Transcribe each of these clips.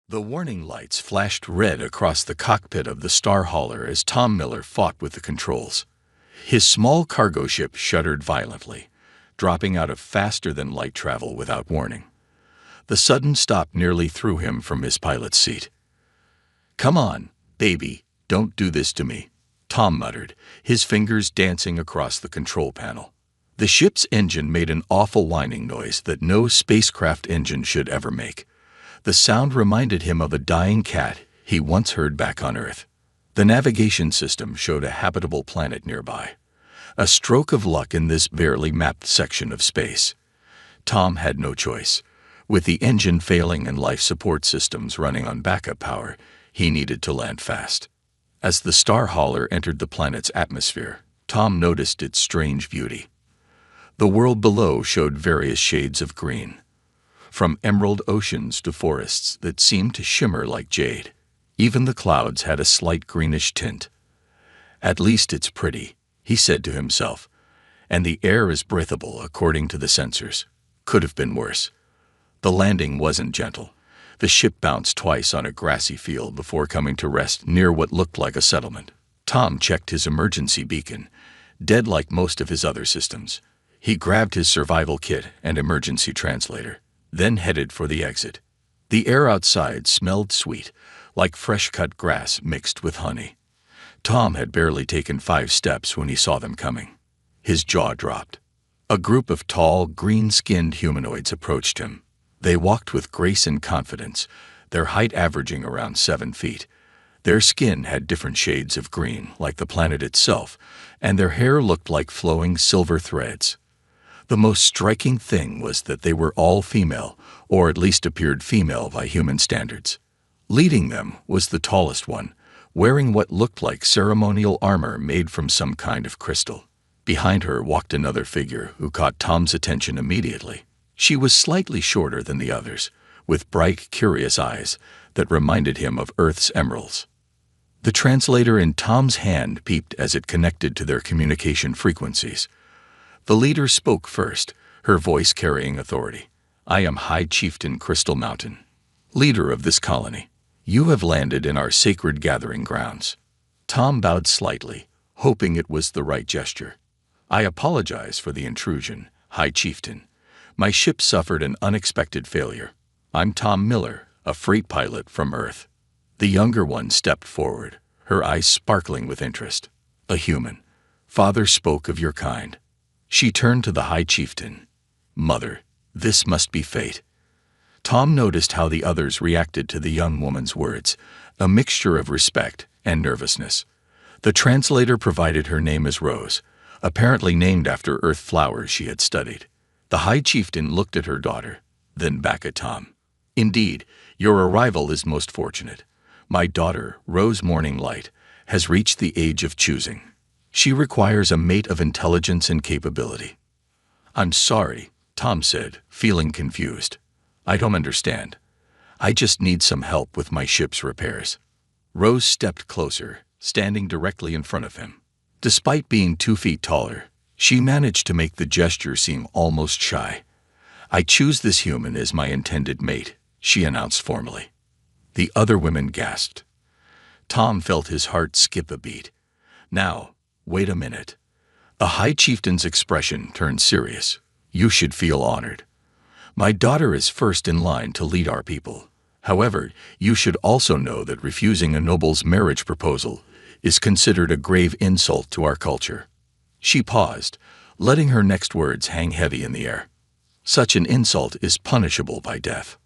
The warning lights flashed red across the cockpit of the Star Hauler as Tom Miller fought with the controls. His small cargo ship shuddered violently, dropping out of faster-than-light travel without warning. The sudden stop nearly threw him from his pilot's seat. "Come on, baby, don't do this to me," Tom muttered, his fingers dancing across the control panel. The ship's engine made an awful whining noise that no spacecraft engine should ever make. The sound reminded him of a dying cat he once heard back on Earth. The navigation system showed a habitable planet nearby. A stroke of luck in this barely mapped section of space. Tom had no choice. With the engine failing and life support systems running on backup power, he needed to land fast. As the Star Hauler entered the planet's atmosphere, Tom noticed its strange beauty. The world below showed various shades of green, from emerald oceans to forests that seemed to shimmer like jade. Even the clouds had a slight greenish tint. "At least it's pretty," he said to himself, "and the air is breathable according to the sensors. Could have been worse." The landing wasn't gentle. The ship bounced twice on a grassy field before coming to rest near what looked like a settlement. Tom checked his emergency beacon, dead like most of his other systems. He grabbed his survival kit and emergency translator, then headed for the exit. The air outside smelled sweet, like fresh-cut grass mixed with honey. Tom had barely taken 5 steps when he saw them coming. His jaw dropped. A group of tall, green-skinned humanoids approached him. They walked with grace and confidence, their height averaging around 7 feet. Their skin had different shades of green, like the planet itself, and their hair looked like flowing silver threads. The most striking thing was that they were all female, or at least appeared female by human standards. Leading them was the tallest one, wearing what looked like ceremonial armor made from some kind of crystal. Behind her walked another figure who caught Tom's attention immediately. She was slightly shorter than the others, with bright, curious eyes that reminded him of Earth's emeralds. The translator in Tom's hand peeped as it connected to their communication frequencies. The leader spoke first, her voice carrying authority. "I am High Chieftain Crystal Mountain, leader of this colony. You have landed in our sacred gathering grounds." Tom bowed slightly, hoping it was the right gesture. "I apologize for the intrusion, High Chieftain. My ship suffered an unexpected failure. I'm Tom Miller, a freight pilot from Earth." The younger one stepped forward, her eyes sparkling with interest. "A human. Father spoke of your kind." She turned to the High Chieftain. "Mother, this must be fate." Tom noticed how the others reacted to the young woman's words, a mixture of respect and nervousness. The translator provided her name as Rose, apparently named after Earth flowers she had studied. The High Chieftain looked at her daughter, then back at Tom. "Indeed, your arrival is most fortunate. My daughter, Rose Morning Light, has reached the age of choosing. She requires a mate of intelligence and capability." "I'm sorry," Tom said, feeling confused. "I don't understand. I just need some help with my ship's repairs." Rose stepped closer, standing directly in front of him. Despite being 2 feet taller, she managed to make the gesture seem almost shy. "I choose this human as my intended mate," she announced formally. The other women gasped. Tom felt his heart skip a beat. "Now, wait a minute." The High Chieftain's expression turned serious. "You should feel honored. My daughter is first in line to lead our people. However, you should also know that refusing a noble's marriage proposal is considered a grave insult to our culture." She paused, letting her next words hang heavy in the air. "Such an insult is punishable by death."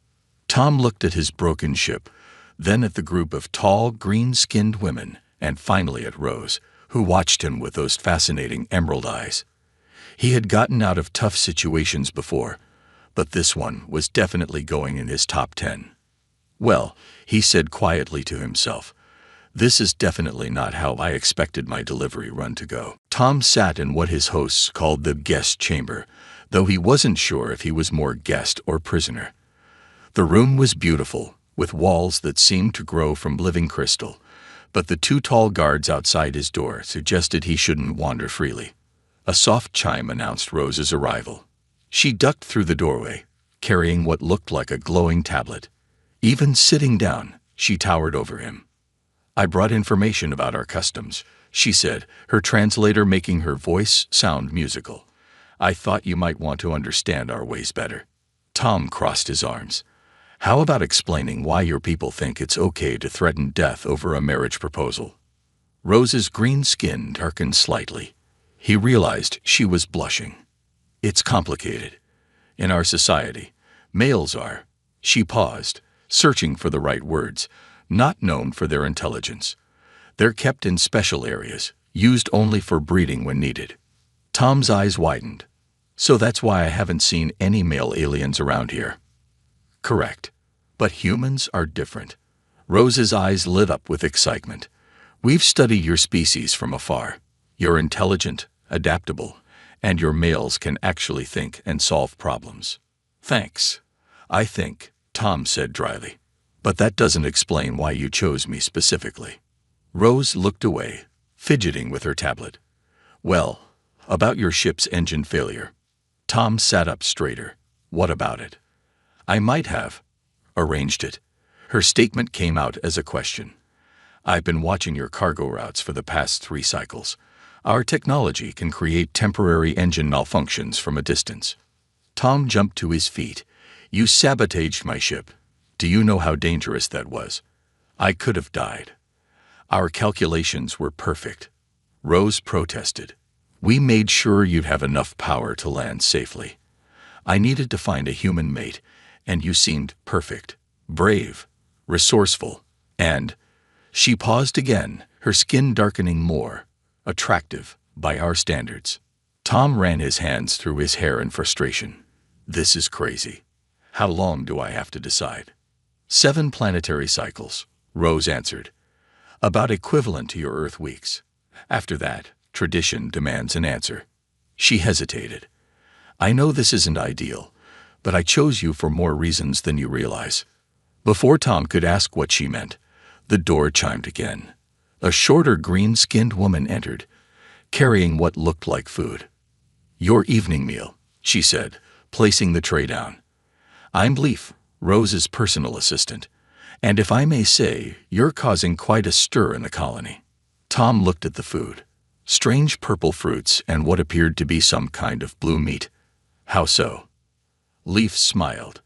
Tom looked at his broken ship, then at the group of tall, green-skinned women, and finally at Rose, who watched him with those fascinating emerald eyes. He had gotten out of tough situations before, but this one was definitely going in his top 10. "Well," he said quietly to himself, "this is definitely not how I expected my delivery run to go." Tom sat in what his hosts called the guest chamber, though he wasn't sure if he was more guest or prisoner. The room was beautiful, with walls that seemed to grow from living crystal, but the 2 tall guards outside his door suggested he shouldn't wander freely. A soft chime announced Rose's arrival. She ducked through the doorway, carrying what looked like a glowing tablet. Even sitting down, she towered over him. I brought information about our customs, she said, her translator making her voice sound musical. I thought you might want to understand our ways better. Tom crossed his arms. How about explaining why your people think it's okay to threaten death over a marriage proposal? Rose's green skin darkened slightly. He realized she was blushing. It's complicated. In our society, males are. She paused, searching for the right words, not known for their intelligence. They're kept in special areas, used only for breeding when needed. Tom's eyes widened. So that's why I haven't seen any male aliens around here. Correct. But humans are different. Rose's eyes lit up with excitement. We've studied your species from afar. You're intelligent, adaptable, and your males can actually think and solve problems. Thanks. I think, Tom said dryly. But that doesn't explain why you chose me specifically. Rose looked away, fidgeting with her tablet. Well, about your ship's engine failure. Tom sat up straighter. What about it? I might have arranged it. Her statement came out as a question. I've been watching your cargo routes for the past 3 cycles. Our technology can create temporary engine malfunctions from a distance. Tom jumped to his feet. You sabotaged my ship. Do you know how dangerous that was? I could have died. Our calculations were perfect. Rose protested. We made sure you'd have enough power to land safely. I needed to find a human mate, and you seemed perfect, brave, resourceful, and... She paused again, her skin darkening more, attractive by our standards. Tom ran his hands through his hair in frustration. This is crazy. How long do I have to decide? 7 planetary cycles, Rose answered. About equivalent to your Earth weeks. After that, tradition demands an answer. She hesitated. I know this isn't ideal, but I chose you for more reasons than you realize. Before Tom could ask what she meant, the door chimed again. A shorter green-skinned woman entered, carrying what looked like food. Your evening meal, she said, placing the tray down. I'm Leaf, Rose's personal assistant, and if I may say, you're causing quite a stir in the colony. Tom looked at the food. Strange purple fruits and what appeared to be some kind of blue meat. How so? Leaf smiled.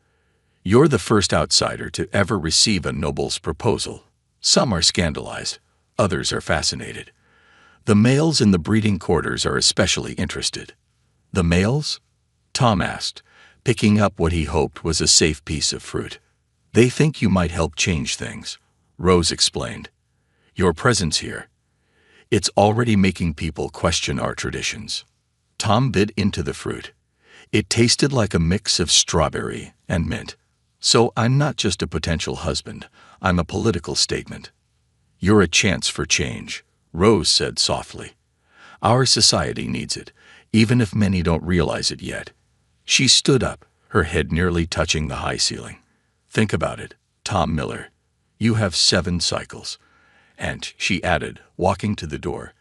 You're the first outsider to ever receive a noble's proposal. Some are scandalized, others are fascinated. The males in the breeding quarters are especially interested. The males? Tom asked, picking up what he hoped was a safe piece of fruit. They think you might help change things, Rose explained. Your presence here. It's already making people question our traditions. Tom bit into the fruit. It tasted like a mix of strawberry and mint. So I'm not just a potential husband, I'm a political statement. You're a chance for change, Rose said softly. Our society needs it, even if many don't realize it yet. She stood up, her head nearly touching the high ceiling. Think about it, Tom Miller. You have 7 cycles. And, she added, walking to the door,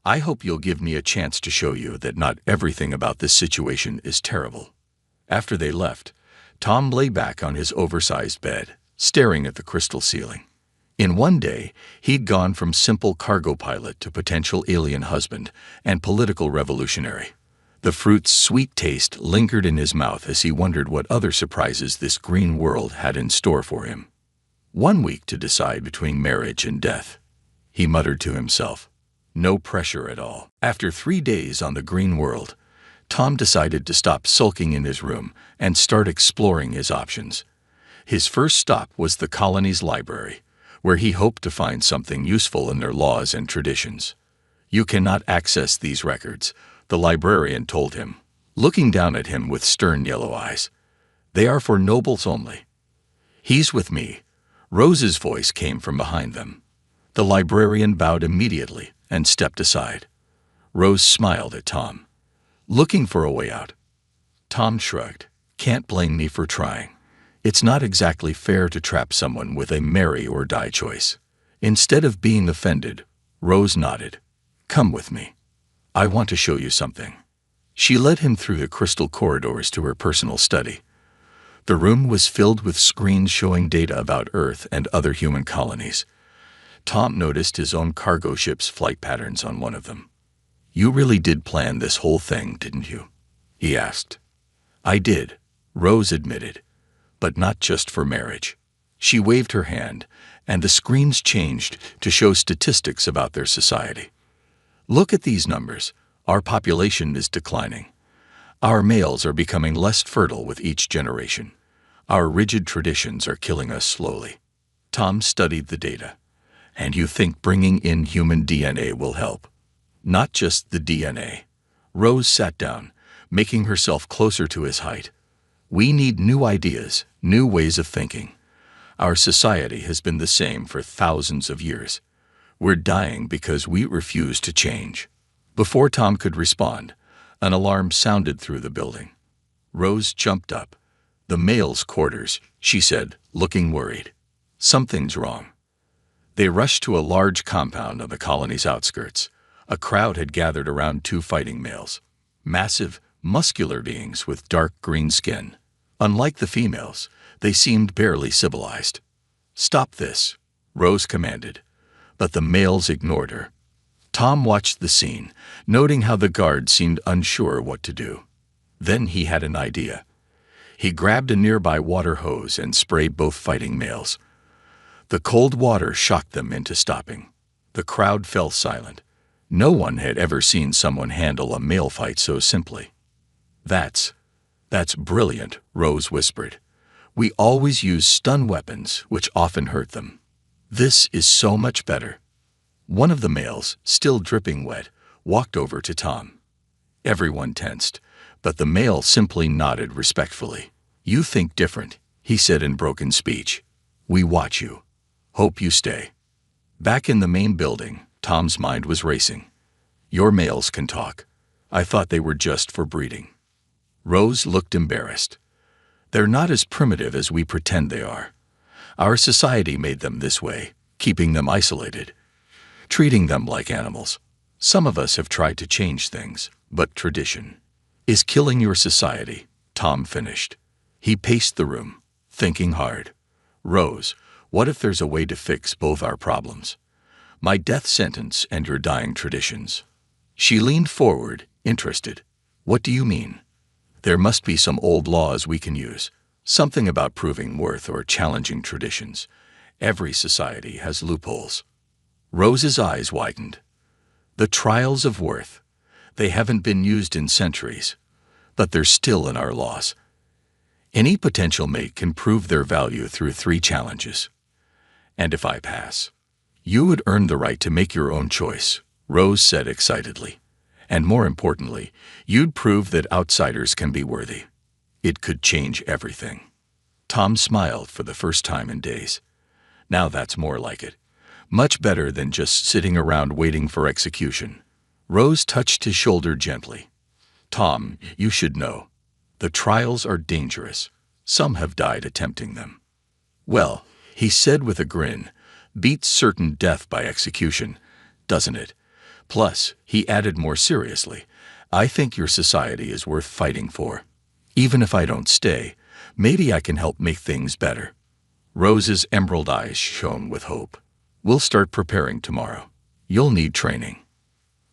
I hope you'll give me a chance to show you that not everything about this situation is terrible. After they left, Tom lay back on his oversized bed, staring at the crystal ceiling. In one day, he'd gone from simple cargo pilot to potential alien husband and political revolutionary. The fruit's sweet taste lingered in his mouth as he wondered what other surprises this green world had in store for him. 1 week to decide between marriage and death, he muttered to himself. No pressure at all. After 3 days on the green world, Tom decided to stop sulking in his room and start exploring his options. His first stop was the colony's library, where he hoped to find something useful in their laws and traditions. You cannot access these records, the librarian told him, looking down at him with stern yellow eyes. They are for nobles only. He's with me. Rose's voice came from behind them. The librarian bowed immediately and stepped aside. Rose smiled at Tom. Looking for a way out. Tom shrugged. Can't blame me for trying. It's not exactly fair to trap someone with a marry or die choice. Instead of being offended, Rose nodded. Come with me. I want to show you something. She led him through the crystal corridors to her personal study. The room was filled with screens showing data about Earth and other human colonies. Tom noticed his own cargo ship's flight patterns on one of them. "You really did plan this whole thing, didn't you?" he asked. "I did," Rose admitted, "but not just for marriage." She waved her hand, and the screens changed to show statistics about their society. "Look at these numbers. Our population is declining. Our males are becoming less fertile with each generation. Our rigid traditions are killing us slowly." Tom studied the data. "And you think bringing in human DNA will help?" "Not just the DNA." Rose sat down, making herself closer to his height. "We need new ideas, new ways of thinking. Our society has been the same for thousands of years. We're dying because we refuse to change." Before Tom could respond, an alarm sounded through the building. Rose jumped up. "The males' quarters," she said, looking worried. "Something's wrong." They rushed to a large compound on the colony's outskirts. A crowd had gathered around two fighting males. Massive, muscular beings with dark green skin. Unlike the females, they seemed barely civilized. "Stop this," Rose commanded, but the males ignored her. Tom watched the scene, noting how the guard seemed unsure what to do. Then he had an idea. He grabbed a nearby water hose and sprayed both fighting males. The cold water shocked them into stopping. The crowd fell silent. No one had ever seen someone handle a male fight so simply. That's brilliant," Rose whispered. "We always use stun weapons, which often hurt them. This is so much better." One of the males, still dripping wet, walked over to Tom. Everyone tensed, but the male simply nodded respectfully. "You think different," he said in broken speech. "We watch you. Hope you stay." Back in the main building, Tom's mind was racing. "Your males can talk. I thought they were just for breeding." Rose looked embarrassed. "They're not as primitive as we pretend they are. Our society made them this way, keeping them isolated, treating them like animals. Some of us have tried to change things, but tradition is killing your society," Tom finished. He paced the room, thinking hard. "Rose, what if there's a way to fix both our problems? My death sentence and your dying traditions." She leaned forward, interested. "What do you mean?" "There must be some old laws we can use. Something about proving worth or challenging traditions. Every society has loopholes." Rose's eyes widened. "The trials of worth. They haven't been used in centuries, but they're still in our laws. Any potential mate can prove their value through 3 challenges. And if I pass, you would earn the right to make your own choice," Rose said excitedly. "And more importantly, you'd prove that outsiders can be worthy. It could change everything." Tom smiled for the first time in days. "Now that's more like it. Much better than just sitting around waiting for execution." Rose touched his shoulder gently. "Tom, you should know. The trials are dangerous. Some have died attempting them." "Well," he said with a grin, "beats certain death by execution, doesn't it? Plus," he added more seriously, "I think your society is worth fighting for. Even if I don't stay, maybe I can help make things better." Rose's emerald eyes shone with hope. "We'll start preparing tomorrow. You'll need training."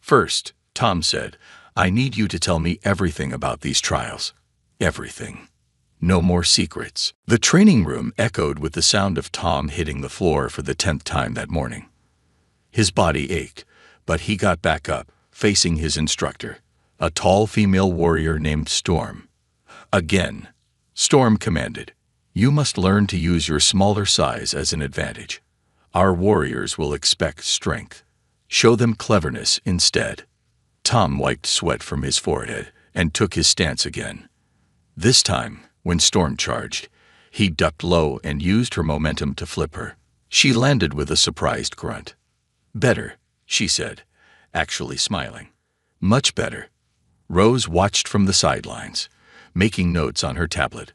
"First," Tom said, "I need you to tell me everything about these trials. Everything. No more secrets." The training room echoed with the sound of Tom hitting the floor for the 10th time that morning. His body ached, but he got back up, facing his instructor, a tall female warrior named Storm. "Again," Storm commanded, "you must learn to use your smaller size as an advantage. Our warriors will expect strength. Show them cleverness instead." Tom wiped sweat from his forehead and took his stance again. This time, when Storm charged, he ducked low and used her momentum to flip her. She landed with a surprised grunt. "Better," she said, actually smiling. "Much better." Rose watched from the sidelines, making notes on her tablet.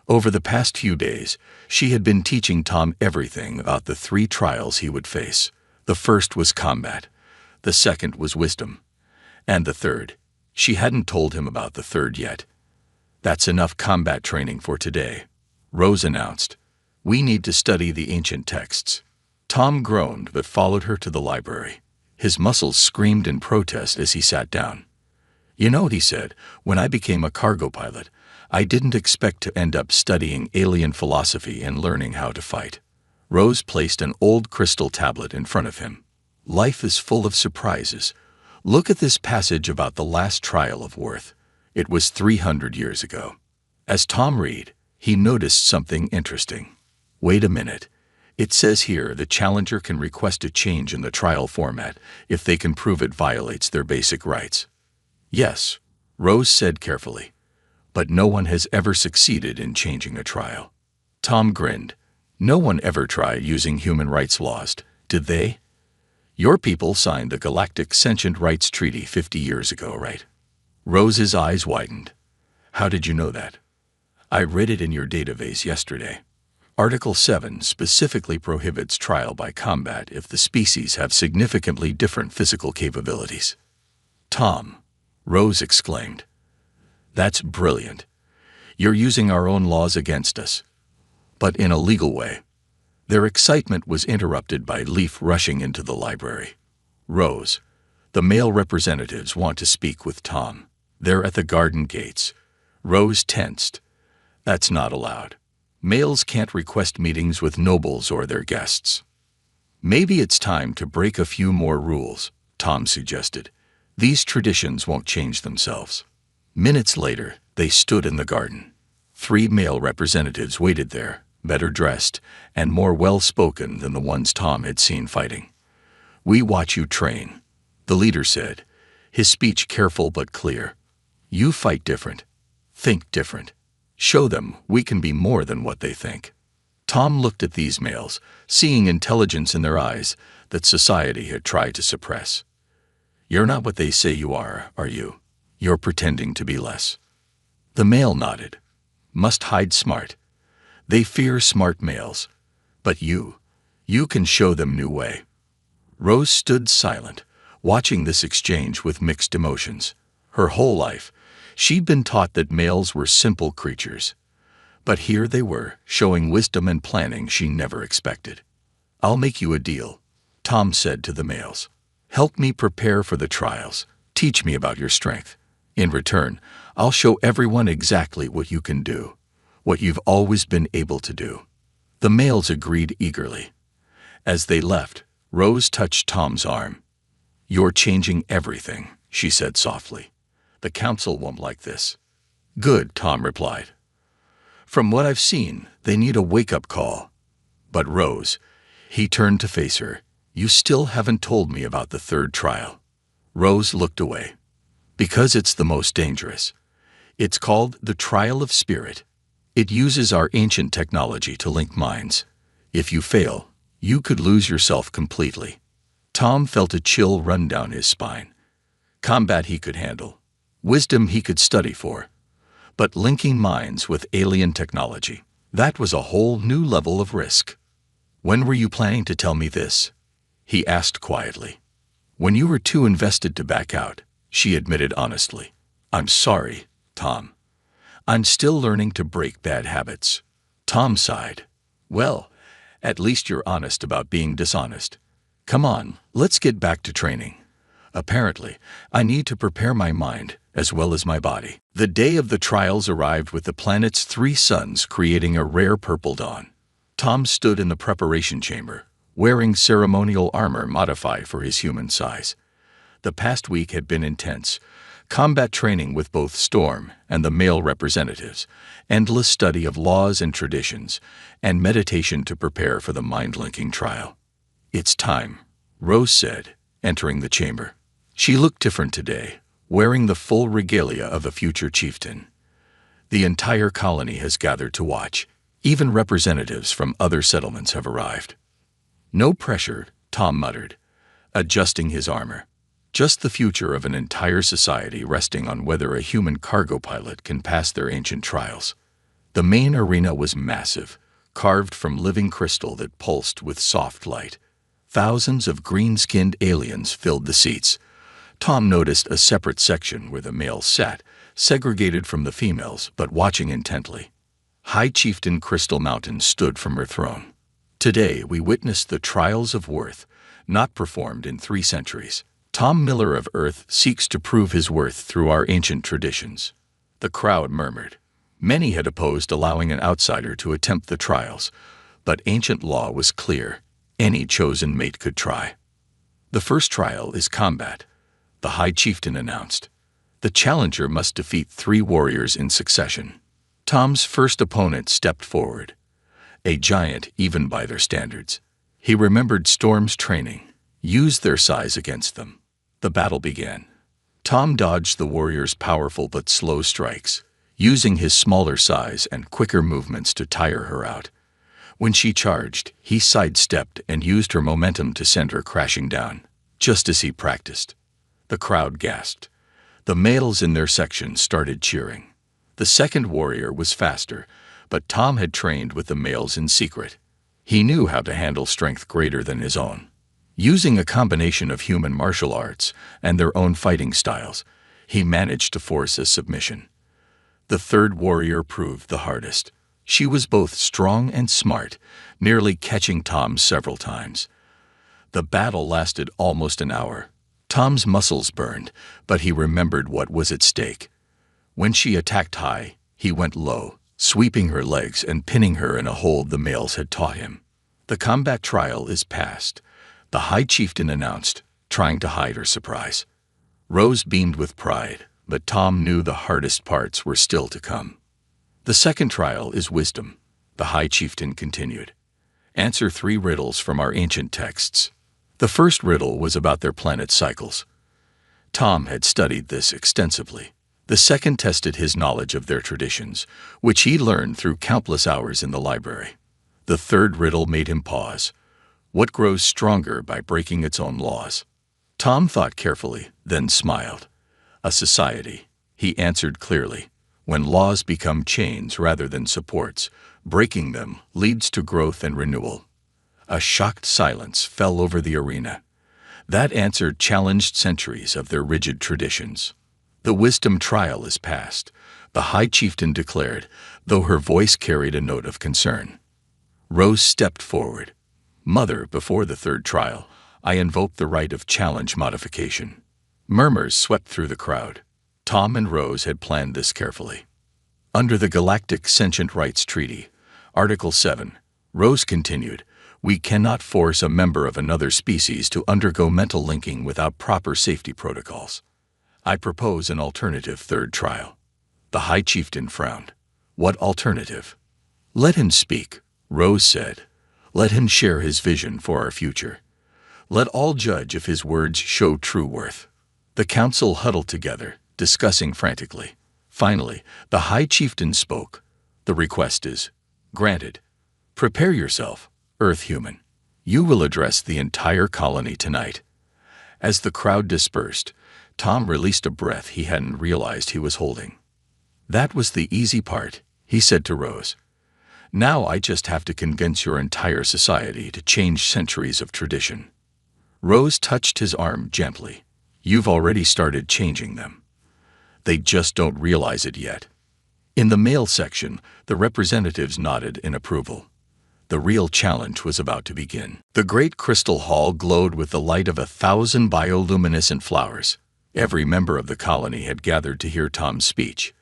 Over the past few days, she had been teaching Tom everything about the 3 trials he would face. The first was combat, the second was wisdom, and the third, she hadn't told him about the third yet. "That's enough combat training for today," Rose announced. "We need to study the ancient texts." Tom groaned but followed her to the library. His muscles screamed in protest as he sat down. "You know," he said, "when I became a cargo pilot, I didn't expect to end up studying alien philosophy and learning how to fight." Rose placed an old crystal tablet in front of him. "Life is full of surprises. Look at this passage about the last trial of Worth. It was 300 years ago." As Tom read, he noticed something interesting. "Wait a minute. It says here the challenger can request a change in the trial format if they can prove it violates their basic rights." "Yes," Rose said carefully, "but no one has ever succeeded in changing a trial." Tom grinned. "No one ever tried using human rights laws, did they? Your people signed the Galactic Sentient Rights Treaty 50 years ago, right?" Rose's eyes widened. "How did you know that?" "I read it in your database yesterday. Article 7 specifically prohibits trial by combat if the species have significantly different physical capabilities." "Tom," Rose exclaimed, "that's brilliant. You're using our own laws against us, but in a legal way." Their excitement was interrupted by Leaf rushing into the library. "Rose, the male representatives want to speak with Tom. They're at the garden gates." Rose tensed. "That's not allowed. Males can't request meetings with nobles or their guests." "Maybe it's time to break a few more rules," Tom suggested. "These traditions won't change themselves." Minutes later, they stood in the garden. 3 male representatives waited there, better dressed and more well-spoken than the ones Tom had seen fighting. "We watch you train," the leader said, his speech careful but clear. "You fight different. Think different. Show them we can be more than what they think." Tom looked at these males, seeing intelligence in their eyes that society had tried to suppress. "You're not what they say you are you? You're pretending to be less." The male nodded. "Must hide smart. They fear smart males. But you can show them new way." Rose stood silent, watching this exchange with mixed emotions. Her whole life, she'd been taught that males were simple creatures. But here they were, showing wisdom and planning she never expected. "I'll make you a deal," Tom said to the males. "Help me prepare for the trials. Teach me about your strength. In return, I'll show everyone exactly what you can do, what you've always been able to do." The males agreed eagerly. As they left, Rose touched Tom's arm. "You're changing everything," she said softly. "The council won't like this." "Good," Tom replied. "From what I've seen, they need a wake-up call." "But Rose," he turned to face her, "you still haven't told me about the 3rd trial." Rose looked away. "Because it's the most dangerous. It's called the Trial of Spirit. It uses our ancient technology to link minds. If you fail, you could lose yourself completely." Tom felt a chill run down his spine. Combat he could handle. Wisdom he could study for. But linking minds with alien technology, that was a whole new level of risk. "When were you planning to tell me this?" he asked quietly. "When you were too invested to back out," she admitted honestly. "I'm sorry, Tom. I'm still learning to break bad habits." Tom sighed. "Well, at least you're honest about being dishonest. Come on, let's get back to training. Apparently, I need to prepare my mind as well as my body." The day of the trials arrived with the planet's 3 suns creating a rare purple dawn. Tom stood in the preparation chamber, wearing ceremonial armor modified for his human size. The past week had been intense. Combat training with both Storm and the male representatives, endless study of laws and traditions, and meditation to prepare for the mind-linking trial. "It's time," Rose said, entering the chamber. She looked different today, wearing the full regalia of a future chieftain. The entire colony has gathered to watch. Even representatives from other settlements have arrived. "No pressure," Tom muttered, adjusting his armor. "Just the future of an entire society resting on whether a human cargo pilot can pass their ancient trials." The main arena was massive, carved from living crystal that pulsed with soft light. Thousands of green-skinned aliens filled the seats. Tom noticed a separate section where the males sat, segregated from the females but watching intently. High Chieftain Crystal Mountain stood from her throne. Today we witness the trials of worth, not performed in 3 centuries. Tom Miller of Earth seeks to prove his worth through our ancient traditions. The crowd murmured. Many had opposed allowing an outsider to attempt the trials, but ancient law was clear. Any chosen mate could try. The first trial is combat, the High Chieftain announced. The challenger must defeat 3 warriors in succession. Tom's first opponent stepped forward. A giant, even by their standards. He remembered Storm's training, used their size against them. The battle began. Tom dodged the warrior's powerful but slow strikes, using his smaller size and quicker movements to tire her out. When she charged, he sidestepped and used her momentum to send her crashing down, just as he practiced. The crowd gasped. The males in their section started cheering. The second warrior was faster, but Tom had trained with the males in secret. He knew how to handle strength greater than his own. Using a combination of human martial arts and their own fighting styles, he managed to force a submission. The third warrior proved the hardest. She was both strong and smart, nearly catching Tom several times. The battle lasted almost an hour. Tom's muscles burned, but he remembered what was at stake. When she attacked high, he went low, sweeping her legs and pinning her in a hold the males had taught him. The combat trial is past, the High Chieftain announced, trying to hide her surprise. Rose beamed with pride, but Tom knew the hardest parts were still to come. The second trial is wisdom, the High Chieftain continued. Answer 3 riddles from our ancient texts. The first riddle was about their planet's cycles. Tom had studied this extensively. The second tested his knowledge of their traditions, which he learned through countless hours in the library. The third riddle made him pause. What grows stronger by breaking its own laws? Tom thought carefully, then smiled. A society, he answered clearly. When laws become chains rather than supports, breaking them leads to growth and renewal. A shocked silence fell over the arena. That answer challenged centuries of their rigid traditions. The wisdom trial is past, the High Chieftain declared, though her voice carried a note of concern. Rose stepped forward. Mother, before the third trial, I invoke the right of challenge modification. Murmurs swept through the crowd. Tom and Rose had planned this carefully. Under the Galactic Sentient Rights Treaty, Article 7, Rose continued, we cannot force a member of another species to undergo mental linking without proper safety protocols. I propose an alternative third trial. The High Chieftain frowned. What alternative? Let him speak, Rose said. Let him share his vision for our future. Let all judge if his words show true worth. The council huddled together, discussing frantically. Finally, the High Chieftain spoke. The request is granted. Prepare yourself, Earth human. You will address the entire colony tonight. As the crowd dispersed, Tom released a breath he hadn't realized he was holding. That was the easy part, he said to Rose. Now I just have to convince your entire society to change centuries of tradition. Rose touched his arm gently. You've already started changing them. They just don't realize it yet. In the male section, the representatives nodded in approval. The real challenge was about to begin. The great crystal hall glowed with the light of 1,000 bioluminescent flowers. Every member of the colony had gathered to hear Tom's speech.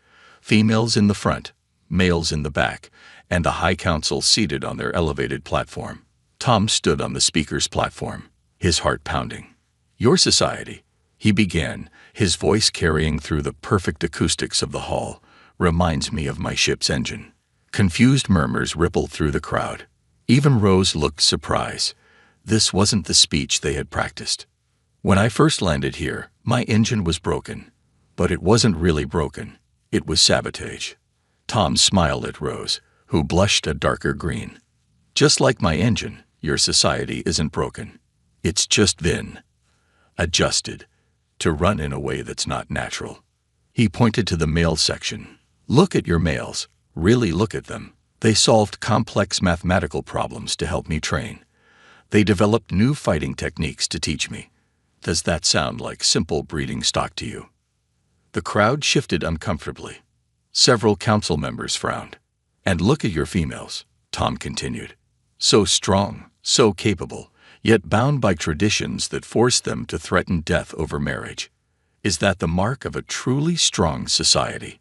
Females in the front, males in the back, and the High Council seated on their elevated platform. Tom stood on the speaker's platform, his heart pounding. Your society, he began, his voice carrying through the perfect acoustics of the hall, reminds me of my ship's engine. Confused murmurs rippled through the crowd. Even Rose looked surprised. This wasn't the speech they had practiced. When I first landed here, my engine was broken. But it wasn't really broken. It was sabotage. Tom smiled at Rose, who blushed a darker green. Just like my engine, your society isn't broken. It's just been adjusted to run in a way that's not natural. He pointed to the male section. Look at your males. Really look at them. They solved complex mathematical problems to help me train. They developed new fighting techniques to teach me. Does that sound like simple breeding stock to you? The crowd shifted uncomfortably. Several council members frowned. And look at your females, Tom continued. So strong, so capable, yet bound by traditions that force them to threaten death over marriage. Is that the mark of a truly strong society?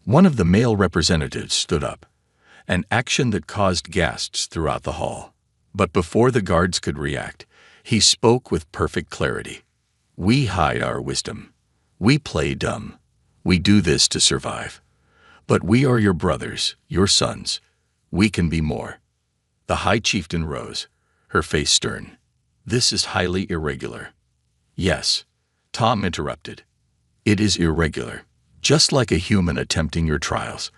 One of the male representatives stood up, an action that caused gasps throughout the hall. But before the guards could react, he spoke with perfect clarity. We hide our wisdom. We play dumb. We do this to survive. But we are your brothers, your sons. We can be more. The High Chieftain rose, her face stern. This is highly irregular. Yes, Tom interrupted. It is irregular, just like a human attempting your trials,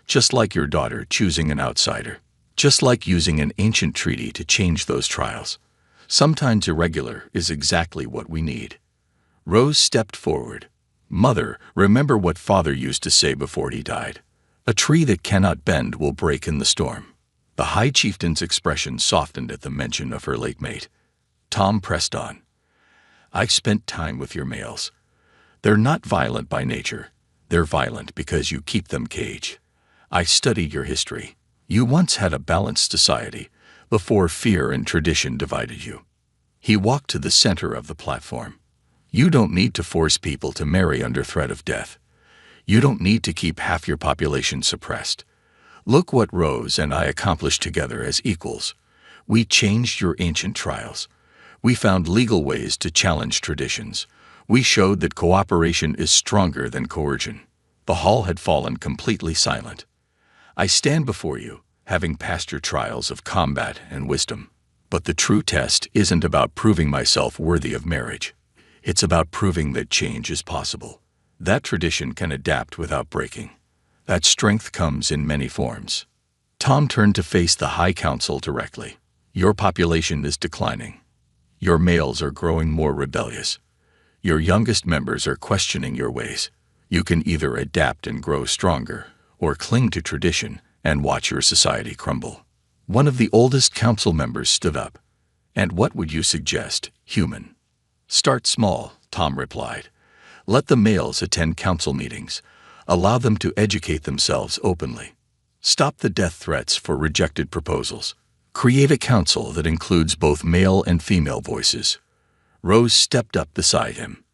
just like your daughter choosing an outsider, just like using an ancient treaty to change those trials. Sometimes irregular is exactly what we need. Rose stepped forward. Mother, remember what Father used to say before he died. A tree that cannot bend will break in the storm. The High Chieftain's expression softened at the mention of her late mate. Tom pressed on. I've spent time with your males. They're not violent by nature. They're violent because you keep them caged. I studied your history. You once had a balanced society before fear and tradition divided you. He walked to the center of the platform. You don't need to force people to marry under threat of death. You don't need to keep half your population suppressed. Look what Rose and I accomplished together as equals. We changed your ancient trials. We found legal ways to challenge traditions. We showed that cooperation is stronger than coercion. The hall had fallen completely silent. I stand before you, having passed your trials of combat and wisdom. But the true test isn't about proving myself worthy of marriage. It's about proving that change is possible. That tradition can adapt without breaking. That strength comes in many forms. Tom turned to face the High Council directly. Your population is declining. Your males are growing more rebellious. Your youngest members are questioning your ways. You can either adapt and grow stronger, or cling to tradition and watch your society crumble. One of the oldest council members stood up. And what would you suggest, human? Start small, Tom replied. Let the males attend council meetings. Allow them to educate themselves openly. Stop the death threats for rejected proposals. Create a council that includes both male and female voices. Rose stepped up beside him.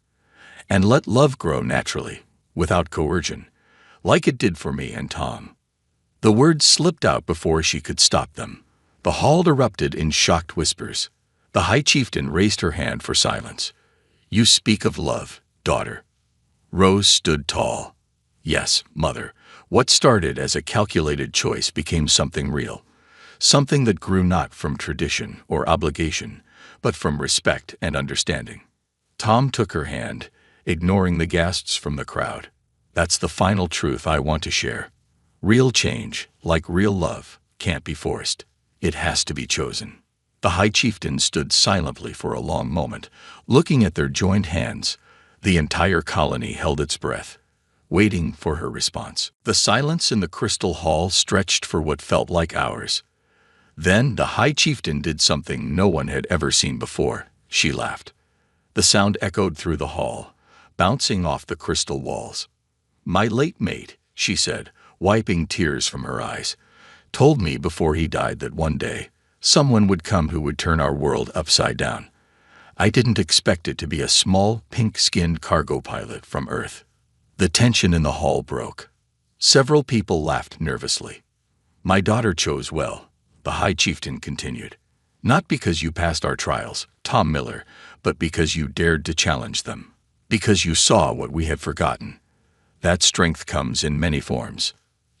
And let love grow naturally, without coercion, like it did for me and Tom. The words slipped out before she could stop them. The hall erupted in shocked whispers. The High Chieftain raised her hand for silence. You speak of love, daughter. Rose stood tall. Yes, mother. What started as a calculated choice became something real. Something that grew not from tradition or obligation, but from respect and understanding. Tom took her hand, ignoring the gasps from the crowd. That's the final truth I want to share. Real change, like real love, can't be forced. It has to be chosen. The High Chieftain stood silently for a long moment, looking at their joined hands. The entire colony held its breath, waiting for her response. The silence in the crystal hall stretched for what felt like hours. Then the High Chieftain did something no one had ever seen before. She laughed. The sound echoed through the hall, bouncing off the crystal walls. My late mate, she said, wiping tears from her eyes, told me before he died that one day, someone would come who would turn our world upside down. I didn't expect it to be a small, pink-skinned cargo pilot from Earth. The tension in the hall broke. Several people laughed nervously. My daughter chose well, the High Chieftain continued. Not because you passed our trials, Tom Miller, but because you dared to challenge them. Because you saw what we had forgotten. That strength comes in many forms.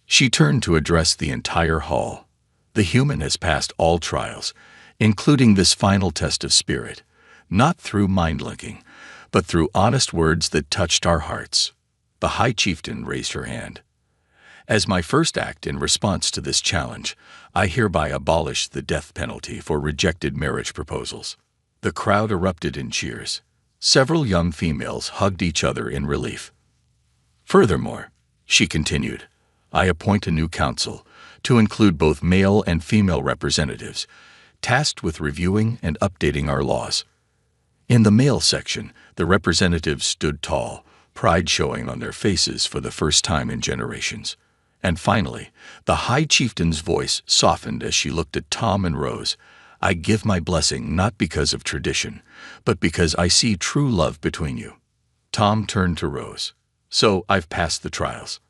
She turned to address the entire hall. The human has passed all trials, including this final test of spirit, not through mind-linking, but through honest words that touched our hearts. The High Chieftain raised her hand. As my first act in response to this challenge, I hereby abolish the death penalty for rejected marriage proposals. The crowd erupted in cheers. Several young females hugged each other in relief. Furthermore, she continued, I appoint a new council to include both male and female representatives, tasked with reviewing and updating our laws. In the male section, the representatives stood tall, pride showing on their faces for the first time in generations. And finally, the High Chieftain's voice softened as she looked at Tom and Rose. "I give my blessing not because of tradition, but because I see true love between you." Tom turned to Rose. "So I've passed the trials.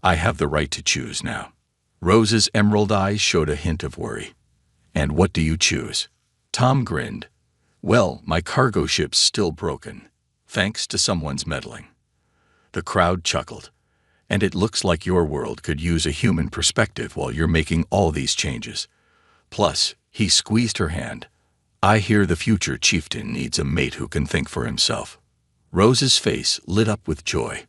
I have the right to choose now." Rose's emerald eyes showed a hint of worry. "And what do you choose?" Tom grinned. "Well, my cargo ship's still broken, thanks to someone's meddling." The crowd chuckled. "And it looks like your world could use a human perspective while you're making all these changes. Plus," he squeezed her hand, "I hear the future chieftain needs a mate who can think for himself." Rose's face lit up with joy.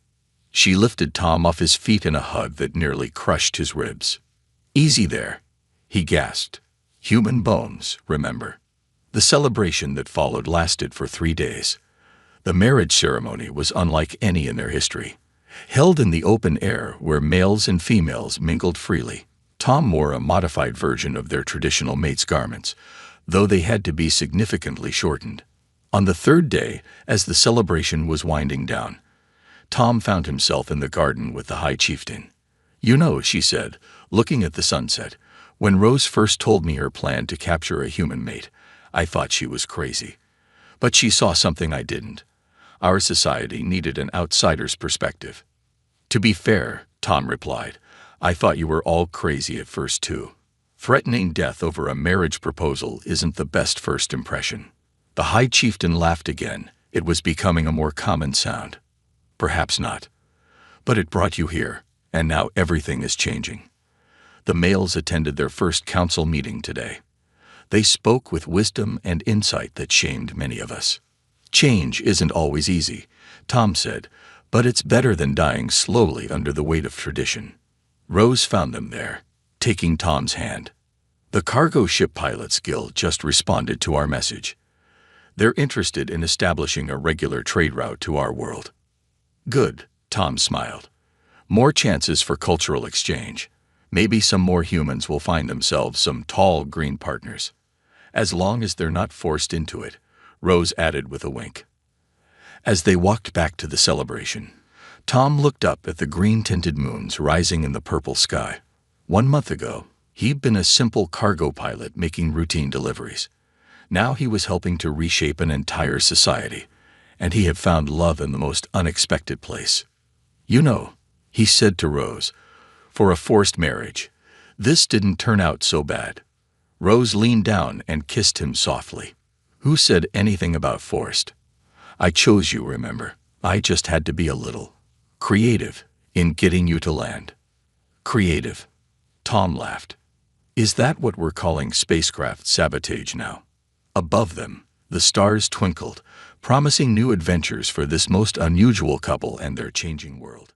She lifted Tom off his feet in a hug that nearly crushed his ribs. "Easy there," he gasped. "Human bones, remember." The celebration that followed lasted for 3 days. The marriage ceremony was unlike any in their history. Held in the open air where males and females mingled freely, Tom wore a modified version of their traditional mate's garments, though they had to be significantly shortened. On the 3rd day, as the celebration was winding down, Tom found himself in the garden with the High Chieftain. "You know," she said, looking at the sunset, "when Rose first told me her plan to capture a human mate, I thought she was crazy. But she saw something I didn't. Our society needed an outsider's perspective." "To be fair," Tom replied, "I thought you were all crazy at first too. Threatening death over a marriage proposal isn't the best first impression." The High Chieftain laughed again. It was becoming a more common sound. "Perhaps not. But it brought you here, and now everything is changing." The males attended their first council meeting today. They spoke with wisdom and insight that shamed many of us. "Change isn't always easy," Tom said, "but it's better than dying slowly under the weight of tradition." Rose found them there, taking Tom's hand. "The Cargo Ship Pilots Guild just responded to our message. They're interested in establishing a regular trade route to our world." "Good," Tom smiled. "More chances for cultural exchange. Maybe some more humans will find themselves some tall green partners. As long as they're not forced into it," Rose added with a wink. As they walked back to the celebration, Tom looked up at the green-tinted moons rising in the purple sky. 1 month ago, he'd been a simple cargo pilot making routine deliveries. Now he was helping to reshape an entire society, and he had found love in the most unexpected place. "You know," he said to Rose, "for a forced marriage, this didn't turn out so bad." Rose leaned down and kissed him softly. "Who said anything about forced? I chose you, remember? I just had to be a little creative in getting you to land." "Creative?" Tom laughed. "Is that what we're calling spacecraft sabotage now?" Above them, the stars twinkled, promising new adventures for this most unusual couple and their changing world.